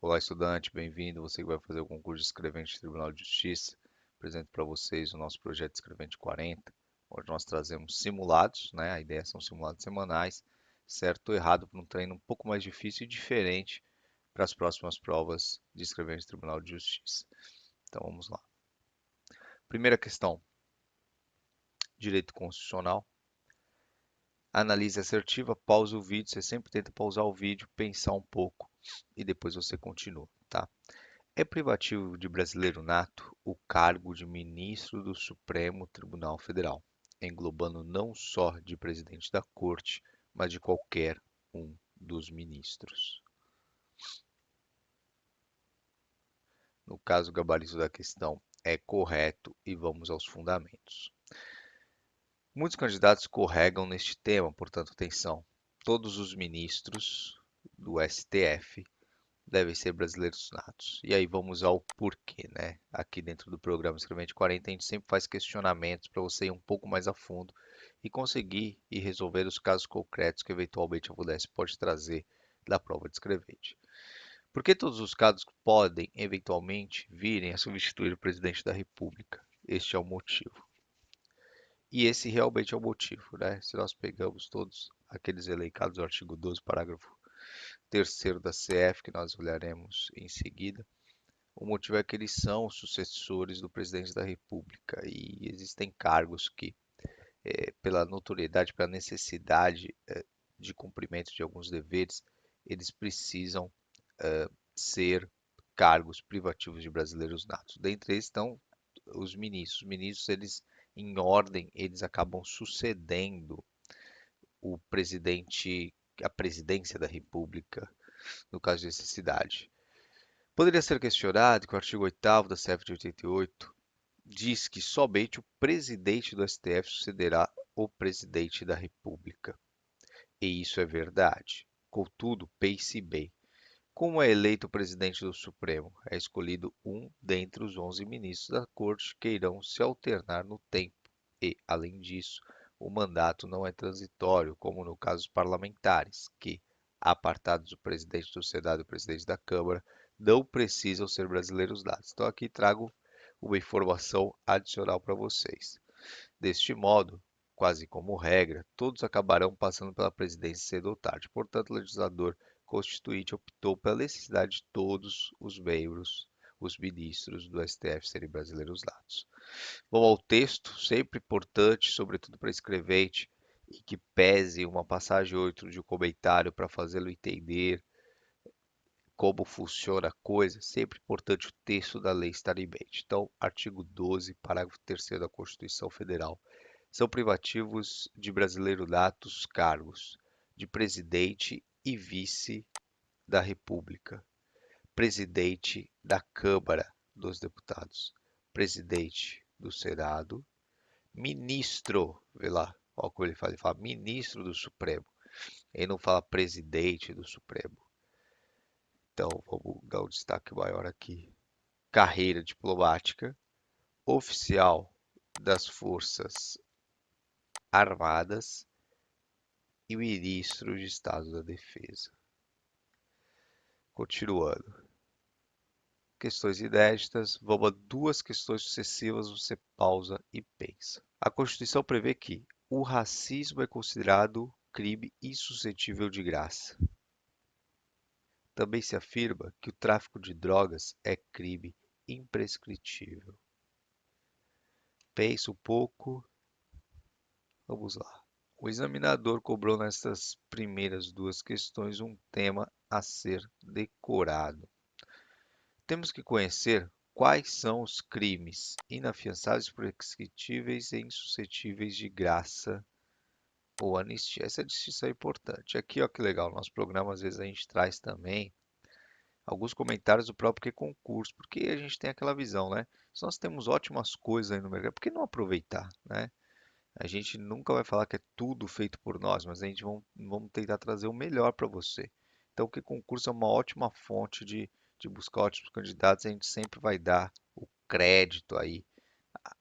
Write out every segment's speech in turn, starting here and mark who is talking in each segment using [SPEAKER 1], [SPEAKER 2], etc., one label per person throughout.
[SPEAKER 1] Olá, estudante, bem-vindo. Você que vai fazer o concurso de escrevente do Tribunal de Justiça. Apresento para vocês o nosso projeto Escrevente 40, onde nós trazemos simulados, né? A ideia são simulados semanais, certo ou errado, para um treino um pouco mais difícil e diferente para as próximas provas de escrevente do Tribunal de Justiça. Então vamos lá. Primeira questão: direito constitucional. Analise assertiva, pausa o vídeo. Você sempre tenta pausar o vídeo, pensar um pouco e depois você continua, tá? É privativo de brasileiro nato o cargo de ministro do Supremo Tribunal Federal, englobando não só de presidente da Corte, mas de qualquer um dos ministros. No caso, o gabarito da questão é correto e vamos aos fundamentos. Muitos candidatos escorregam neste tema, portanto, atenção. Todos os ministros do STF devem ser brasileiros natos. E aí vamos ao porquê, né? Aqui dentro do programa Escrevente 40, a gente sempre faz questionamentos para você ir um pouco mais a fundo e conseguir e resolver os casos concretos que eventualmente a FUDESP pode trazer da prova de escrevente. Porque todos os casos podem eventualmente virem a substituir o presidente da República. Este é o motivo. E esse realmente é o motivo, né? Se nós pegamos todos aqueles elencados do artigo 12, parágrafo 3º da CF, que nós olharemos em seguida, o motivo é que eles são sucessores do presidente da República e existem cargos que, pela notoriedade, pela necessidade de cumprimento de alguns deveres, eles precisam ser cargos privativos de brasileiros natos. Dentre eles estão os ministros. Os ministros, eles, em ordem, eles acabam sucedendo o presidente, a presidência da República, no caso de necessidade. Poderia ser questionado que o artigo 8º da CF de 88 diz que somente o presidente do STF sucederá o presidente da República. E isso é verdade. Contudo, pense bem. Como é eleito o presidente do Supremo? É escolhido um dentre os 11 ministros da Corte que irão se alternar no tempo. E, além disso, o mandato não é transitório, como no caso dos parlamentares, que, apartados do presidente do Senado e do presidente da Câmara, não precisam ser brasileiros natos. Então, aqui trago uma informação adicional para vocês. Deste modo, quase como regra, todos acabarão passando pela presidência cedo ou tarde. Portanto, o legislador constituinte optou pela necessidade de todos os membros, os ministros do STF serem brasileiros natos. Vamos ao texto, sempre importante, sobretudo para escrevente, e que pese uma passagem ou outra de um comentário para fazê-lo entender como funciona a coisa, sempre importante o texto da lei estar em mente. Então, artigo 12, parágrafo 3º da Constituição Federal. São privativos de brasileiro nato os cargos de presidente e vice da República, presidente da Câmara dos Deputados, presidente do Senado, ministro, vê lá, olha como ele fala ministro do Supremo, ele não fala presidente do Supremo. Então, vamos dar um destaque maior aqui. Carreira diplomática, oficial das Forças Armadas e ministro de Estado da Defesa. Continuando. Questões inéditas, vamos a duas questões sucessivas, você pausa e pensa. A Constituição prevê que o racismo é considerado crime insuscetível de graça. Também se afirma que o tráfico de drogas é crime imprescritível. Pense um pouco, vamos lá. O examinador cobrou nestas primeiras duas questões um tema a ser decorado. Temos que conhecer quais são os crimes inafiançáveis, prescritíveis e insuscetíveis de graça ou anistia. Essa distinção é importante. Aqui, ó, que legal, no nosso programa às vezes a gente traz também alguns comentários do próprio concurso, porque a gente tem aquela visão, né? Se nós temos ótimas coisas aí no mercado, por que não aproveitar, né? A gente nunca vai falar que é tudo feito por nós, mas a gente vamos tentar trazer o melhor para você. Então, que concurso é uma ótima fonte de buscar ótimos candidatos, a gente sempre vai dar o crédito aí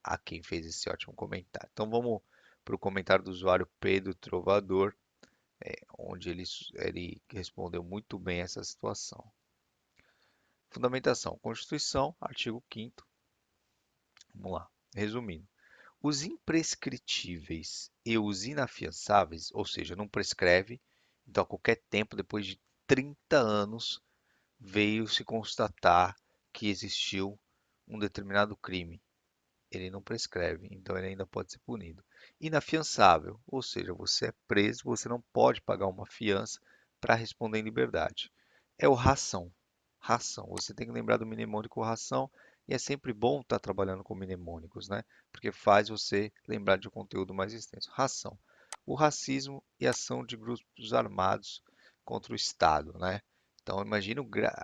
[SPEAKER 1] a quem fez esse ótimo comentário. Então, vamos para o comentário do usuário Pedro Trovador, onde ele respondeu muito bem essa situação. Fundamentação. Constituição, artigo 5º. Vamos lá. Resumindo. Os imprescritíveis e os inafiançáveis, ou seja, não prescreve, então a qualquer tempo, depois de 30 anos, veio se constatar que existiu um determinado crime. Ele não prescreve, então ele ainda pode ser punido. Inafiançável, ou seja, você é preso, você não pode pagar uma fiança para responder em liberdade. É o ração. Ração. Você tem que lembrar do mnemônico ração e é sempre bom estar trabalhando com mnemônicos, né? Porque faz você lembrar de um conteúdo mais extenso. Ração. O racismo e ação de grupos armados contra o Estado, né? Então imagina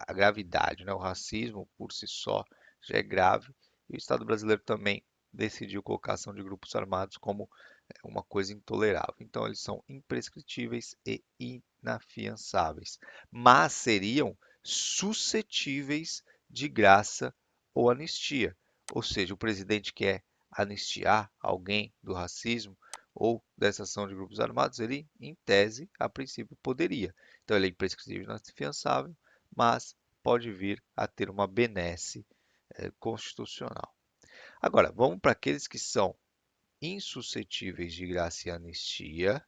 [SPEAKER 1] a gravidade, né? O racismo por si só já é grave e o Estado brasileiro também decidiu colocar a ação de grupos armados como uma coisa intolerável. Então, eles são imprescritíveis e inafiançáveis, mas seriam suscetíveis de graça ou anistia. Ou seja, o presidente quer anistiar alguém do racismo ou dessa ação de grupos armados, ele, em tese, a princípio, poderia. Então, ele é imprescritível e inafiançável, mas pode vir a ter uma benesse constitucional. Agora, vamos para aqueles que são insuscetíveis de graça e anistia,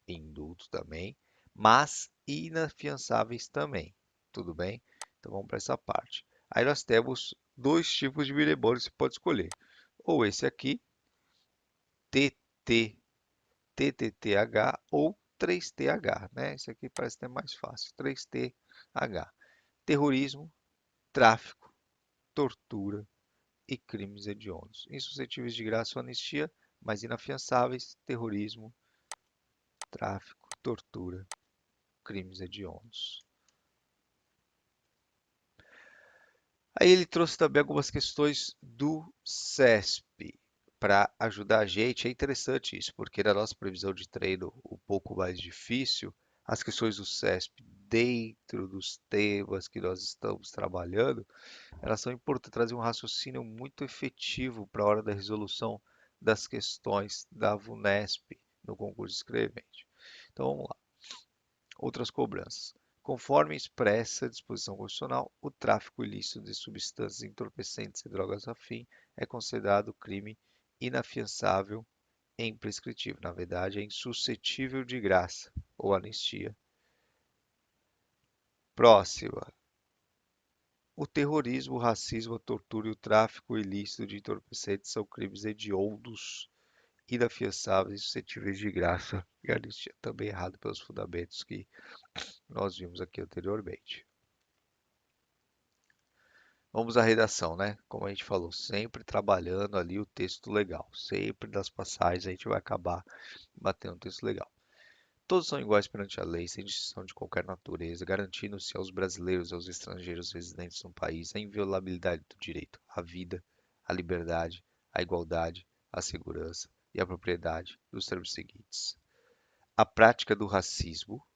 [SPEAKER 1] indulto também, mas inafiançáveis também. Tudo bem? Então vamos para essa parte. Aí nós temos dois tipos de mnemônico que você pode escolher. Ou esse aqui, TT, TTTH ou 3TH, né? Esse aqui parece ter mais fácil. 3TH. Terrorismo, tráfico, tortura, e crimes hediondos, insuscetíveis de graça ou anistia, mas inafiançáveis, terrorismo, tráfico, tortura, crimes hediondos. Aí ele trouxe também algumas questões do CESP para ajudar a gente. É interessante isso, porque na nossa previsão de treino um pouco mais difícil, as questões do CESP dentro dos temas que nós estamos trabalhando, elas são importantes, trazem um raciocínio muito efetivo para a hora da resolução das questões da VUNESP no concurso de escrevente. Então vamos lá. Outras cobranças. Conforme expressa a disposição constitucional, o tráfico ilícito de substâncias entorpecentes e drogas afim é considerado crime inafiançável e imprescritível. Na verdade, é insuscetível de graça ou anistia. Próxima. O terrorismo, o racismo, a tortura e o tráfico ilícito de entorpecentes são crimes hediondos, inafiançáveis e suscetíveis de graça e anistia. Também errado pelos fundamentos que nós vimos aqui anteriormente. Vamos à redação, né? Como a gente falou, sempre trabalhando ali o texto legal. Sempre das passagens a gente vai acabar batendo um texto legal. Todos são iguais perante a lei, sem distinção de qualquer natureza, garantindo-se aos brasileiros e aos estrangeiros residentes no país a inviolabilidade do direito à vida, à liberdade, à igualdade, à segurança e à propriedade, nos termos seguintes. A prática do racismo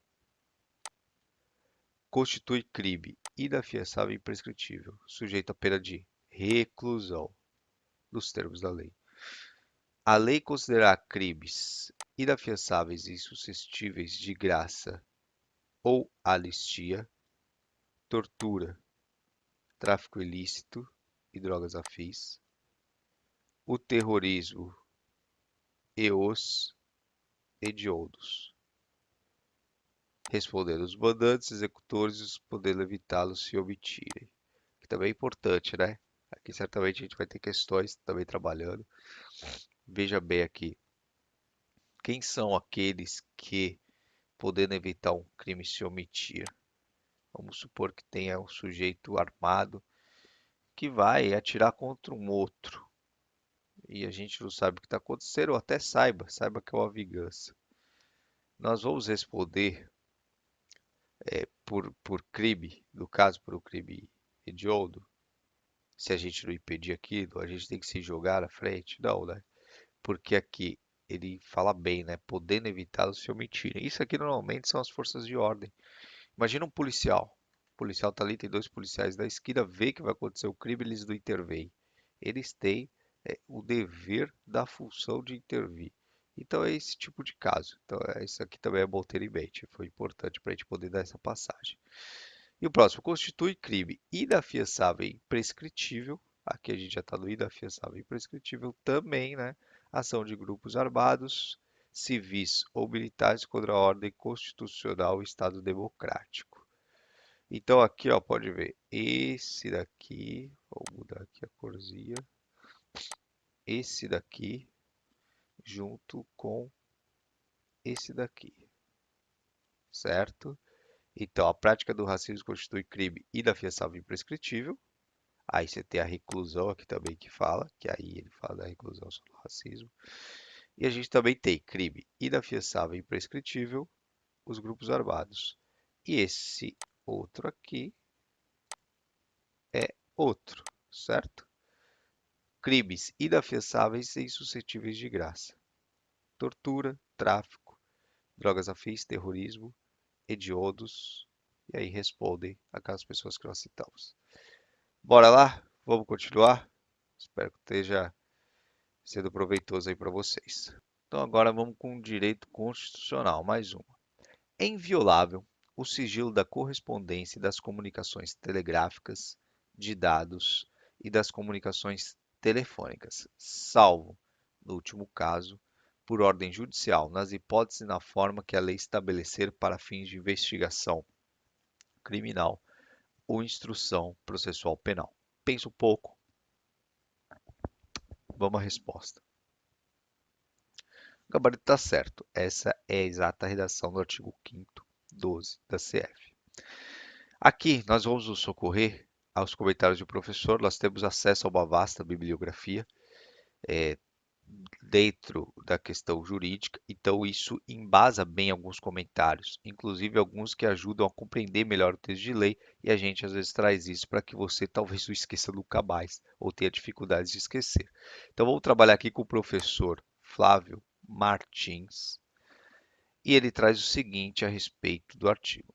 [SPEAKER 1] constitui crime inafiançável e imprescritível, sujeito à pena de reclusão, nos termos da lei. A lei considerará crimes inafiançáveis e suscetíveis de graça ou anistia, tortura, tráfico ilícito e drogas afins, o terrorismo e os hediondos. Responder os mandantes, executores e os poderem evitá-los se omitirem. Que também é importante, né? Aqui certamente a gente vai ter questões também trabalhando. Veja bem aqui. Quem são aqueles que, podendo evitar um crime, se omitir? Vamos supor que tenha um sujeito armado que vai atirar contra um outro. E a gente não sabe o que está acontecendo, ou até saiba que é uma vingança. Nós vamos responder por crime, no caso por um crime hediondo, se a gente não impedir aquilo, a gente tem que se jogar à frente? Não, né? Porque aqui ele fala bem, né? Podendo evitá-lo se omitirem. Isso aqui normalmente são as forças de ordem. Imagina um policial. O policial tá ali, tem dois policiais da esquina, vê que vai acontecer o crime, eles não intervêm. Eles têm o dever da função de intervir. Então é esse tipo de caso. Então isso aqui também é bom ter em mente. Foi importante para a gente poder dar essa passagem. E o próximo, constitui crime inafiançável e imprescritível. Aqui a gente já está no inafiançável e imprescritível também, né? Ação de grupos armados, civis ou militares contra a ordem constitucional e Estado democrático. Então aqui, ó, pode ver, esse daqui, vou mudar aqui a corzinha, esse daqui junto com esse daqui, certo? Então, a prática do racismo constitui crime inafiançável e imprescritível. Aí você tem a reclusão aqui também que fala, que aí ele fala da reclusão sobre o racismo. E a gente também tem crime inafiançável e imprescritível, os grupos armados. E esse outro aqui é outro, certo? Crimes inafiançáveis e insuscetíveis de graça. Tortura, tráfico, drogas afins, terrorismo, hediondos. E aí respondem aquelas pessoas que nós citamos. Bora lá? Vamos continuar? Espero que esteja sendo proveitoso aí para vocês. Então agora vamos com o direito constitucional, mais uma. É inviolável o sigilo da correspondência e das comunicações telegráficas, de dados e das comunicações telefônicas, salvo, no último caso, por ordem judicial, nas hipóteses e na forma que a lei estabelecer para fins de investigação criminal ou instrução processual penal. Pensa um pouco, vamos à resposta. O gabarito está certo. Essa é a exata redação do artigo 5º, 12 da CF. Aqui nós vamos nos socorrer aos comentários do professor. Nós temos acesso a uma vasta bibliografia dentro da questão jurídica, então isso embasa bem alguns comentários, inclusive alguns que ajudam a compreender melhor o texto de lei, e a gente às vezes traz isso para que você talvez o esqueça nunca mais ou tenha dificuldades de esquecer. Então vamos trabalhar aqui com o professor Flávio Martins, e ele traz o seguinte a respeito do artigo.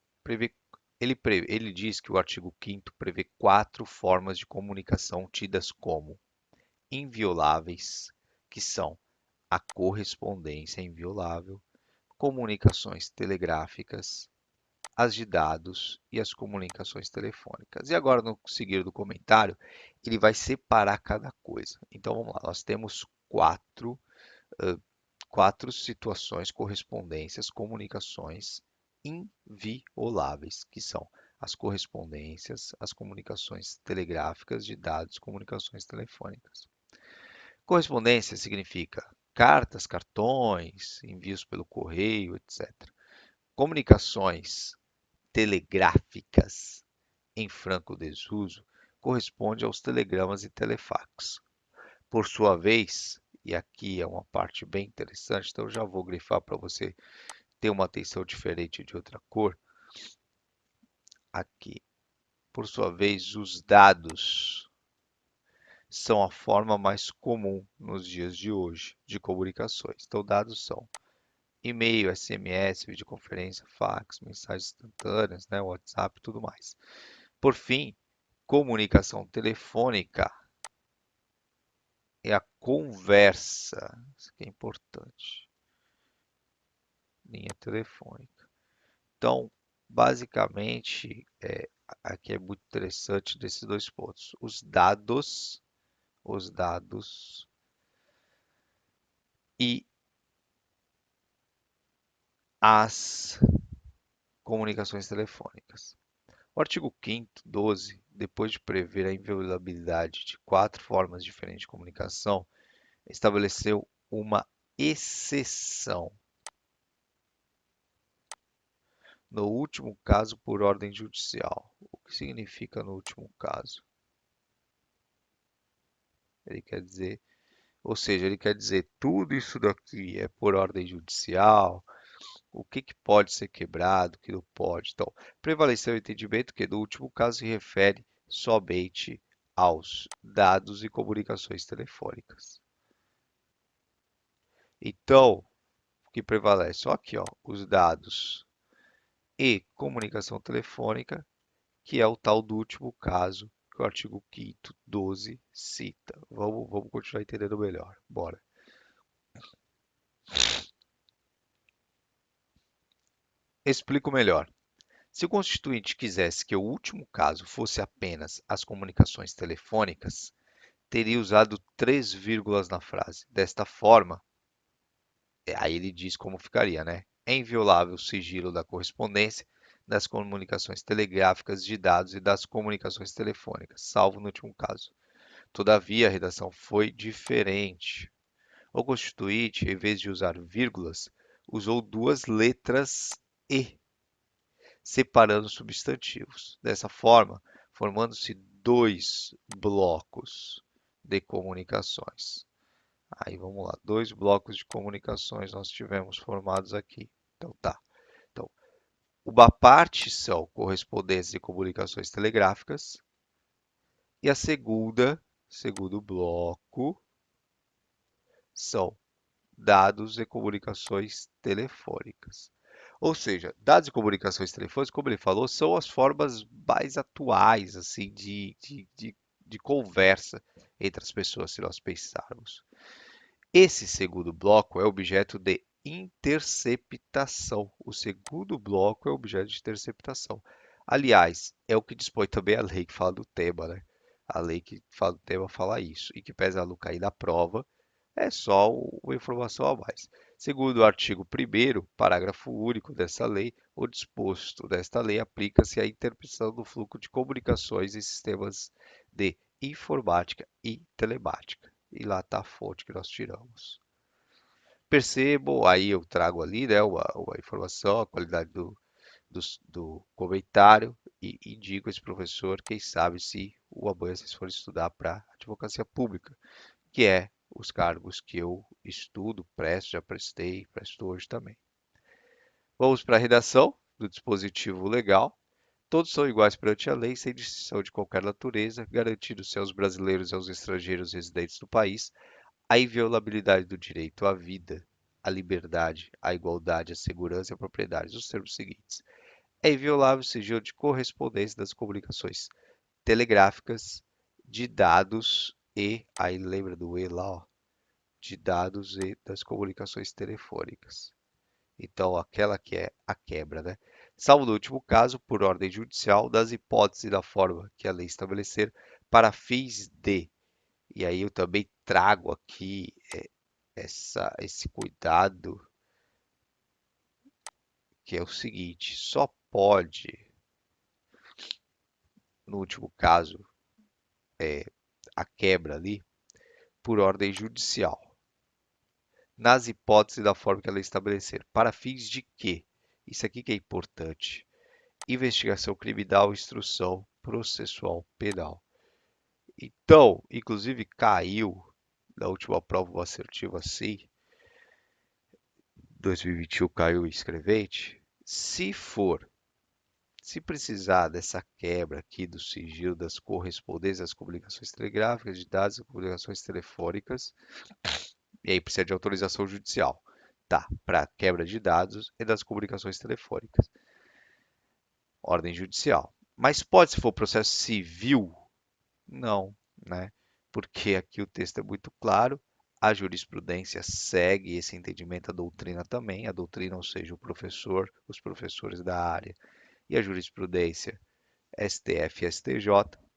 [SPEAKER 1] Ele diz que o artigo 5º prevê 4 formas de comunicação tidas como invioláveis, que são a correspondência inviolável, comunicações telegráficas, as de dados e as comunicações telefônicas. E agora, no seguir do comentário, ele vai separar cada coisa. Então, vamos lá. Nós temos quatro situações, correspondências, comunicações invioláveis, que são as correspondências, as comunicações telegráficas, de dados, comunicações telefônicas. Correspondência significa cartas, cartões, envios pelo correio, etc. Comunicações telegráficas em franco desuso corresponde aos telegramas e telefax. Por sua vez, e aqui é uma parte bem interessante, então eu já vou grifar para você ter uma atenção diferente de outra cor. Aqui, por sua vez, os dados são a forma mais comum nos dias de hoje de comunicações. Então, dados são e-mail, SMS, videoconferência, fax, mensagens instantâneas, né, WhatsApp e tudo mais. Por fim, comunicação telefônica é a conversa, isso aqui é importante, linha telefônica. Então, basicamente, aqui é muito interessante desses dois pontos. Os dados e as comunicações telefônicas. O artigo 5º, 12, depois de prever a inviolabilidade de 4 formas diferentes de comunicação, estabeleceu uma exceção, no último caso por ordem judicial. O que significa no último caso? Ele quer dizer, ou seja, ele quer dizer tudo isso daqui é por ordem judicial, o que pode ser quebrado, o que não pode. Então, prevaleceu o entendimento que no último caso se refere somente aos dados e comunicações telefônicas. Então, o que prevalece? Só aqui, ó, os dados e comunicação telefônica, que é o tal do último caso que o artigo 5º, 12 cita. Vamos continuar entendendo melhor. Bora. Explico melhor. Se o constituinte quisesse que o último caso fosse apenas as comunicações telefônicas, teria usado três vírgulas na frase. Desta forma, aí ele diz como ficaria, né? É inviolável o sigilo da correspondência, das comunicações telegráficas, de dados e das comunicações telefônicas, salvo no último caso. Todavia, a redação foi diferente. O constituinte, em vez de usar vírgulas, usou duas letras E, separando os substantivos. Dessa forma, formando-se dois blocos de comunicações. Aí vamos lá, dois blocos de comunicações nós tivemos formados aqui. Então tá. Então, uma parte são correspondências e comunicações telegráficas e a segundo bloco, são dados e comunicações telefônicas. Ou seja, dados e comunicações telefônicas, como ele falou, são as formas mais atuais assim de conversa entre as pessoas, se nós pensarmos. Esse segundo bloco é objeto de interceptação. O segundo bloco é objeto de interceptação. Aliás, é o que dispõe também a lei que fala do tema, né? A lei que fala do tema fala isso. E que pese a não cair na prova, é só uma informação a mais. Segundo o artigo 1º, parágrafo único dessa lei, o disposto desta lei aplica-se à interpretação do fluxo de comunicações em sistemas de informática e telemática. E lá está a fonte que nós tiramos. Percebo, aí eu trago ali, né, uma informação, a qualidade do comentário e indico a esse professor, quem sabe se o amanhã vocês forem estudar para advocacia pública, que é os cargos que eu estudo, presto, já prestei, presto hoje também. Vamos para a redação do dispositivo legal. Todos são iguais perante a lei, sem distinção de qualquer natureza, garantindo-se aos brasileiros e aos estrangeiros residentes do país a inviolabilidade do direito à vida, à liberdade, à igualdade, à segurança e à propriedade, os termos seguintes. É inviolável o sigilo de correspondência das comunicações telegráficas, de dados e, aí lembra do E lá, ó, de dados e das comunicações telefônicas. Então, aquela que é a quebra, né? Salvo no último caso, por ordem judicial, das hipóteses e da forma que a lei estabelecer para fins de. E aí eu também trago aqui esse cuidado, que é o seguinte: só pode, no último caso, a quebra ali, por ordem judicial, nas hipóteses da forma que ela estabelecer. Para fins de quê? Isso aqui que é importante. Investigação criminal, instrução processual penal. Então, inclusive caiu na última prova uma assertiva assim, 2021 caiu escrevente. Se precisar dessa quebra aqui do sigilo das correspondências, das comunicações telegráficas, de dados e comunicações telefônicas, e aí precisa de autorização judicial, tá? Para quebra de dados e das comunicações telefônicas. Ordem judicial. Mas pode, se for processo civil, não, né? Porque aqui o texto é muito claro, a jurisprudência segue esse entendimento, a doutrina também, a doutrina, ou seja, o professor, os professores da área, e a jurisprudência, STF e STJ,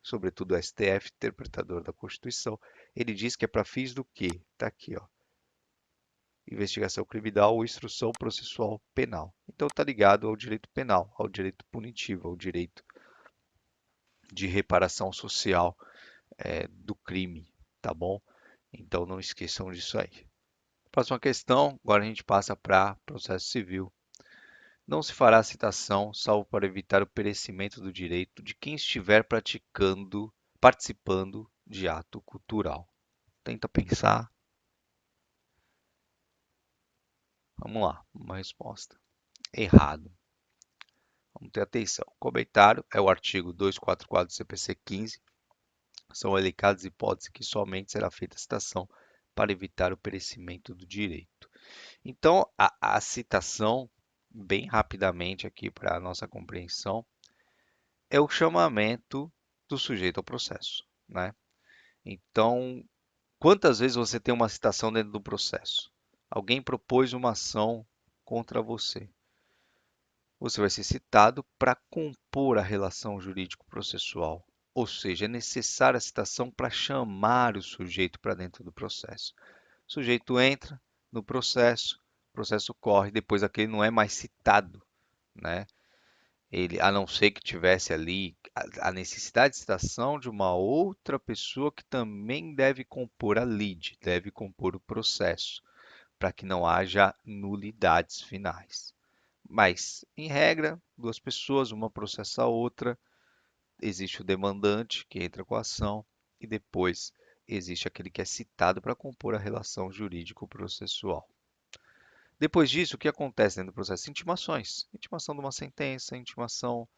[SPEAKER 1] sobretudo o STF, interpretador da Constituição, ele diz que é para fins do quê? Está aqui, ó. Investigação criminal ou instrução processual penal. Então está ligado ao direito penal, ao direito punitivo, ao direito de reparação social do crime, tá bom? Então não esqueçam disso aí. Próxima questão, agora a gente passa para processo civil. Não se fará citação, salvo para evitar o perecimento do direito de quem estiver participando de ato cultural. Tenta pensar. Vamos lá, uma resposta. Errado. Vamos ter atenção. O comentário é o artigo 244 do CPC 15. São elencadas hipóteses que somente será feita citação para evitar o perecimento do direito. Então, a citação, bem rapidamente aqui para a nossa compreensão, é o chamamento do sujeito ao processo, né? Então, quantas vezes você tem uma citação dentro do processo? Alguém propôs uma ação contra você. você vai ser citado para compor a relação jurídico-processual. Ou seja, é necessária a citação para chamar o sujeito para dentro do processo. O sujeito entra no processo, o processo corre, depois aquele não é mais citado, né? Ele, a não ser que tivesse ali a necessidade de citação de uma outra pessoa que também deve compor a lide, deve compor o processo, para que não haja nulidades finais. Mas, em regra, duas pessoas, uma processa a outra, existe o demandante que entra com a ação e depois existe aquele que é citado para compor a relação jurídico-processual. Depois disso, o que acontece dentro do processo? Intimações. Intimação de uma sentença, intimação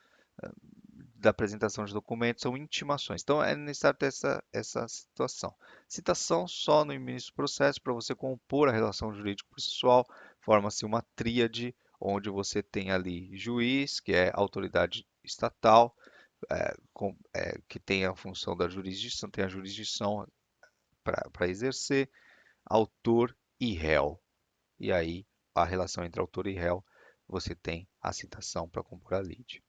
[SPEAKER 1] da apresentação de documentos, são intimações. Então, é necessário ter essa situação. Citação só no início do processo, para você compor a relação jurídico-processual, forma-se uma tríade, onde você tem ali juiz, que é autoridade estatal, que tem a função da jurisdição, tem a jurisdição para exercer, autor e réu. E aí, a relação entre autor e réu, você tem a citação para compor a lide.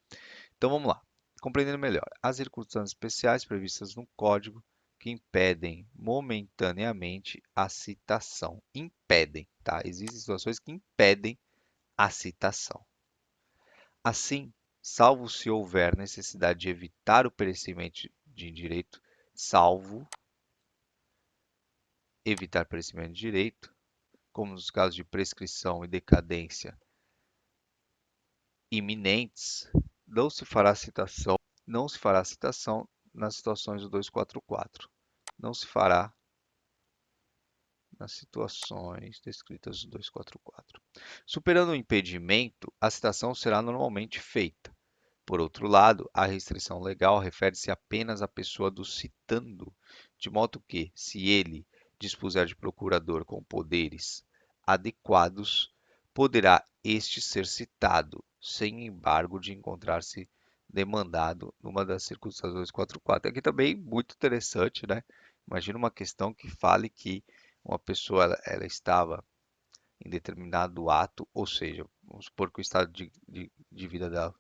[SPEAKER 1] Então vamos lá. Compreendendo melhor, as circunstâncias especiais previstas no Código que impedem momentaneamente a citação. Impedem, tá? Existem situações que impedem a citação. Assim, salvo se houver necessidade de evitar o perecimento de direito, salvo evitar perecimento de direito, como nos casos de prescrição e decadência iminentes, não se fará citação, não se fará citação nas situações do 244. Não se fará nas situações descritas no 244. Superando o impedimento, a citação será normalmente feita. Por outro lado, a restrição legal refere-se apenas à pessoa do citando, de modo que, se ele dispuser de procurador com poderes adequados, poderá este ser citado, sem embargo de encontrar-se demandado numa das circunstâncias 244. Aqui também muito interessante, né? Imagina uma questão que fale que uma pessoa ela estava em determinado ato, ou seja, vamos supor que o estado de vida dela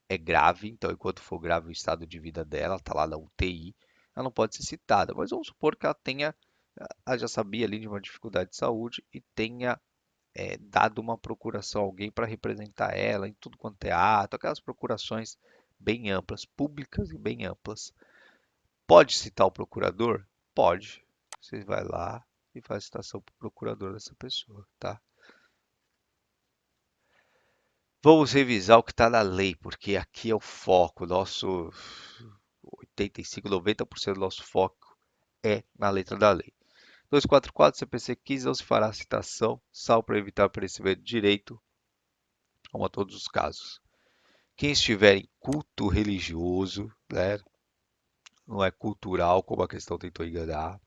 [SPEAKER 1] é grave, então enquanto for grave o estado de vida dela, está lá na UTI, ela não pode ser citada. Mas vamos supor que ela tenha, ela já sabia ali de uma dificuldade de saúde e tenha dado uma procuração a alguém para representar ela em tudo quanto é ato, aquelas procurações bem amplas, públicas e bem amplas. Pode citar o procurador? Pode. Você vai lá e faz citação para o procurador dessa pessoa, tá? Vamos revisar o que está na lei, porque aqui é o foco. Nosso 85, 90% do nosso foco é na letra da lei. 244, CPC 15, não se fará citação, salvo para evitar perecimento de direito, como a todos os casos. Quem estiver em culto religioso, né, não é cultural, como a questão tentou enganar,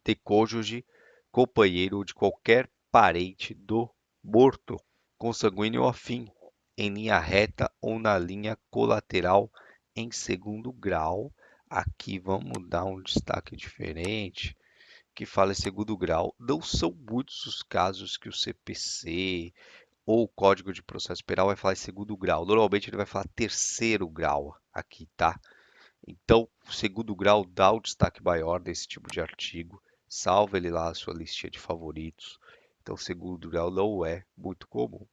[SPEAKER 1] ter cônjuge, companheiro ou de qualquer parente do morto, consanguíneo ou afim, em linha reta ou na linha colateral em segundo grau. Aqui vamos dar um destaque diferente, que fala em segundo grau. Não são muitos os casos que o CPC ou o Código de Processo Penal vai falar em segundo grau. Normalmente ele vai falar terceiro grau aqui, tá? Então, o segundo grau dá o destaque maior desse tipo de artigo. Salva ele lá a sua listinha de favoritos. Então, o segundo grau não é muito comum.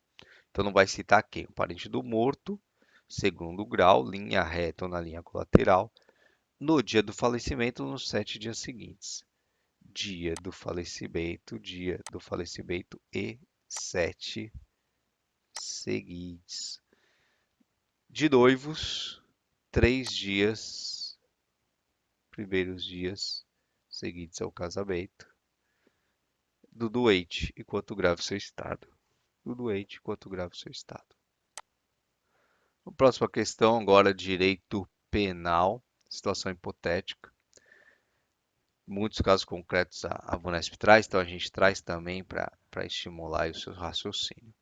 [SPEAKER 1] Então, não vai citar quem? O parente do morto, segundo grau, linha reta ou na linha colateral, no dia do falecimento, nos 7 dias seguintes. Dia do falecimento e 7 seguintes. De noivos, 3 dias, primeiros dias seguintes ao casamento. Do doente, enquanto grave seu estado. Do doente, enquanto grave seu estado. A próxima questão, agora, direito penal, situação hipotética. Muitos casos concretos a Vunesp traz, então a gente traz também para estimular o seu raciocínio.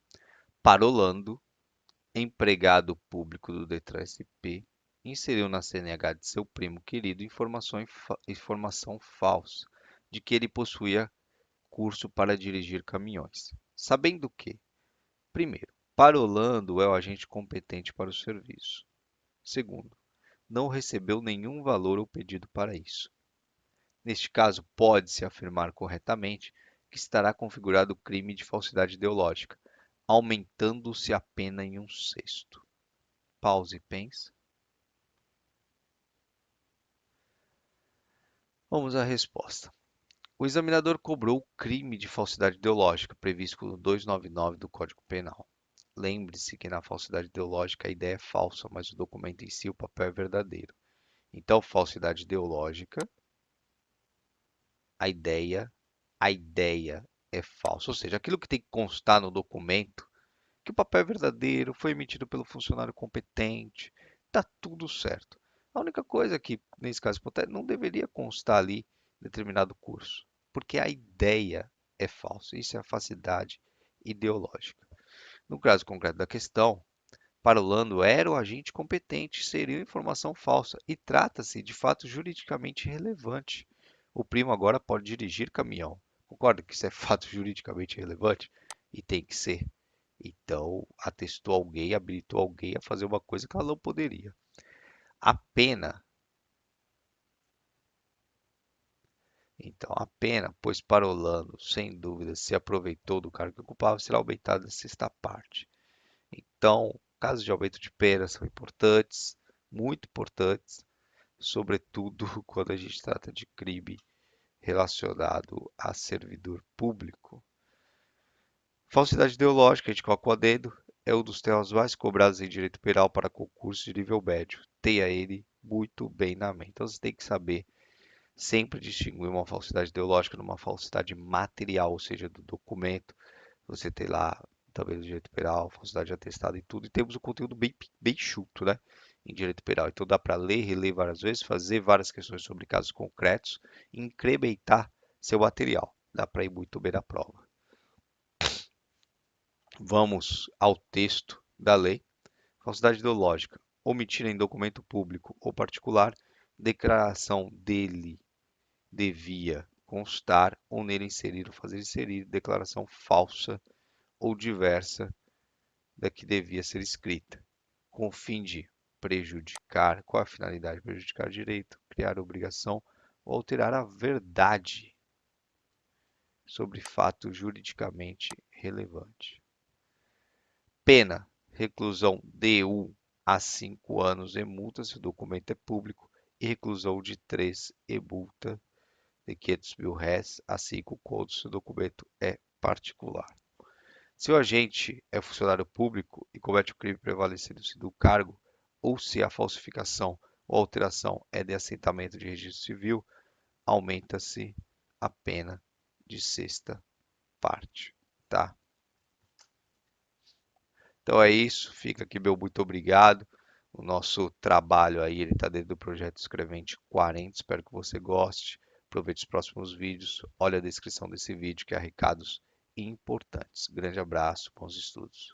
[SPEAKER 1] Parolando, empregado público do Detran SP, inseriu na CNH de seu primo querido informação falsa de que ele possuía curso para dirigir caminhões. Sabendo que, primeiro, Parolando é o agente competente para o serviço. Segundo, não recebeu nenhum valor ou pedido para isso. Neste caso, pode-se afirmar corretamente que estará configurado o crime de falsidade ideológica, aumentando-se a pena em 1/6. Pause e pense. Vamos à resposta. O examinador cobrou o crime de falsidade ideológica previsto no 299 do Código Penal. Lembre-se que na falsidade ideológica a ideia é falsa, mas o documento em si, o papel é verdadeiro. Então, falsidade ideológica, a ideia, a ideia é falsa. Ou seja, aquilo que tem que constar no documento, que o papel é verdadeiro, foi emitido pelo funcionário competente, está tudo certo. A única coisa que, nesse caso hipotético, não deveria constar ali determinado curso, porque a ideia é falsa. Isso é a falsidade ideológica. No caso concreto da questão, Parolando era o agente competente, seria informação falsa e trata-se de fato juridicamente relevante. O primo agora pode dirigir caminhão. Concorda que isso é fato juridicamente relevante? E tem que ser. Então, atestou alguém, habilitou alguém a fazer uma coisa que ela não poderia. A pena, pois Parolando, sem dúvida, se aproveitou do cargo que ocupava, será aumentada a sexta parte. Então, casos de aumento de pena são importantes, muito importantes, sobretudo quando a gente trata de crime relacionado a servidor público. Falsidade ideológica, a gente coloca o adendo, é um dos temas mais cobrados em direito penal para concurso de nível médio. Tenha ele muito bem na mente. Então, você tem que saber sempre distinguir uma falsidade ideológica de uma falsidade material, ou seja, do documento. Você tem lá também no direito penal, falsidade de atestado e tudo, e temos um conteúdo bem chuto, né? Em direito penal. Então dá para ler, reler várias vezes, fazer várias questões sobre casos concretos e incrementar seu material. Dá para ir muito bem na prova. Vamos ao texto da lei. Falsidade ideológica. Omitir em documento público ou particular declaração dele devia constar ou nele inserir ou fazer inserir declaração falsa ou diversa da que devia ser escrita, com o fim de prejudicar, qual a finalidade? Prejudicar direito, criar obrigação ou alterar a verdade sobre fato juridicamente relevante. Pena, reclusão de 1 a 5 anos e multa se o documento é público e reclusão de 3 e multa de 500 mil réis a 5 contos se o documento é particular. Se o agente é funcionário público e comete o crime prevalecendo-se do cargo, ou se a falsificação ou alteração é de assentamento de registro civil, aumenta-se a pena de sexta parte, tá? Então é isso, fica aqui meu muito obrigado. O nosso trabalho aí, ele está dentro do projeto Escrevente 40, espero que você goste. Aproveite os próximos vídeos, olha a descrição desse vídeo que há recados importantes. Grande abraço, bons estudos.